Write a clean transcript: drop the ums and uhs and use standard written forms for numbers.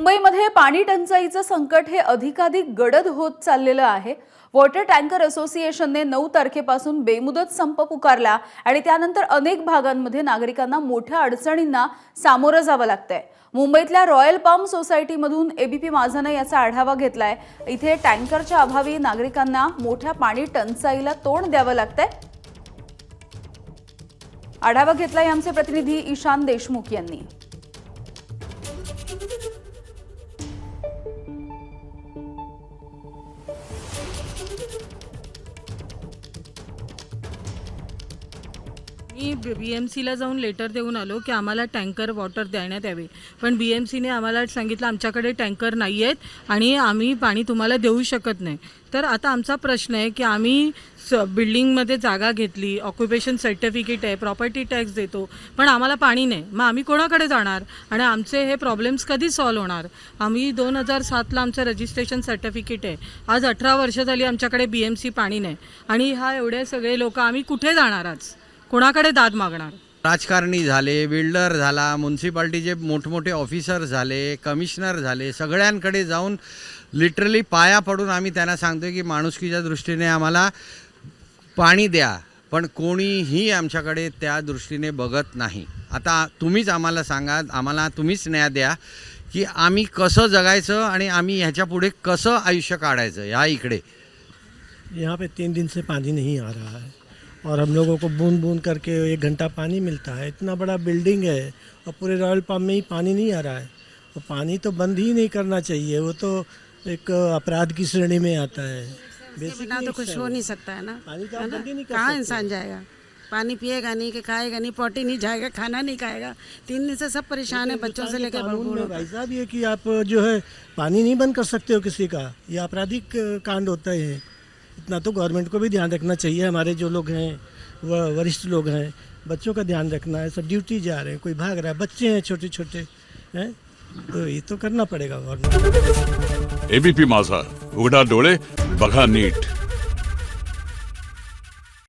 मुंबईमध्ये पाणी टंचाईचं संकट हे अधिकाधिक गडद होत चाललेलं आहे। वॉटर टँकर असोसिएशनने 9 तारखेपासून बेमुदत संप पुकारला आणि त्यानंतर अनेक भागांमध्ये नागरिकांना मोठ्या अडचणींना सामोरं जावं लागतंय। मुंबईतल्या रॉयल पाम सोसायटीमधून एबीपी माझाने याचा आढावा घेतलाय। इथे टँकरच्या अभावी नागरिकांना मोठ्या पाणी टंचाईला तोंड द्यावं लागतंय। आढावा घेतलाय आमचे प्रतिनिधी ईशान देशमुख यांनी। मी BMCला जाऊन लेटर देऊन आलो की आम्हाला टँकर वॉटर देण्यात यावे, पण BMCने आम्हाला सांगितलं आमच्याकडे टँकर नाही आहेत आणि आम्ही पाणी तुम्हाला देऊ शकत नाही। तर आता आमचा प्रश्न आहे की आम्ही बिल्डिंगमध्ये जागा घेतली, ऑक्युपेशन सर्टिफिकेट आहे, प्रॉपर्टी टॅक्स देतो, पण आम्हाला पाणी नाही। मग आम्ही कोणाकडे जाणार आणि आमचे हे प्रॉब्लेम्स कधी सॉल्व्ह होणार? आम्ही 2007ला आमचं रजिस्ट्रेशन सर्टिफिकेट आहे, आज 18 वर्ष झाली आमच्याकडे BMC पाणी नाही आणि हा एवढे सगळे लोक आम्ही कुठे जाणार? आज कोणाकडे दाद मागणार? राजकारणी झाले, बिल्डर झाला, म्युन्सिपाल्टीचे मोठमोठे ऑफिसर झाले, कमिशनर झाले, सगळ्यांकडे जाऊन लिटरली पाया पडून आम्ही त्यांना सांगतो की माणुसकीच्या दृष्टीने आम्हाला पाणी द्या, पण कोणीही आमच्याकडे त्या दृष्टीने बघत नाही। आता तुम्हीच आम्हाला सांगा, आम्हाला तुम्हीच न्याय द्या की आम्ही कसं जगायचं आणि आम्ही ह्याच्या पुढे कसं आयुष्य काढायचं। या इकडे यहाँ पे 3 दिन से पानी नहीं आ रहा है और हम लोगों को बूंद बूंद करके 1 घंटा पानी मिलता है। इतना बड़ा बिल्डिंग है और पूरे रॉयल पाम में ही पानी नहीं आ रहा है। तो पानी तो बंद ही नहीं करना चाहिए, वो तो एक अपराध की श्रेणी में आता है। बिना तो कुछ हो नहीं सकता है ना। पानी तो आप बंद ही नहीं कर कहाँ सकते। इंसान जाएगा? पानी पिएगा नहीं कि खाएगा नहीं, पोटी नहीं जाएगा, खाना नहीं खाएगा। 3 दिन से सब परेशान है, बच्चों से लेकर कानून बड़ों में भाई साहब ये कि आप जो है पानी नहीं बंद कर सकते हो किसी का, ये आपराधिक कांड होता है। इतना तो गवर्नमेंट को भी ध्यान रखना चाहिए। हमारे जो लोग हैं वह वरिष्ठ लोग हैं, बच्चों का ध्यान रखना है। सब ड्यूटी जा रहे हैं, कोई भाग रहा है, बच्चे हैं छोटे छोटे हैं, तो ये तो करना पड़ेगा गवर्नमेंट। एबीपी माझा, उघडा डोळे बघा नीट।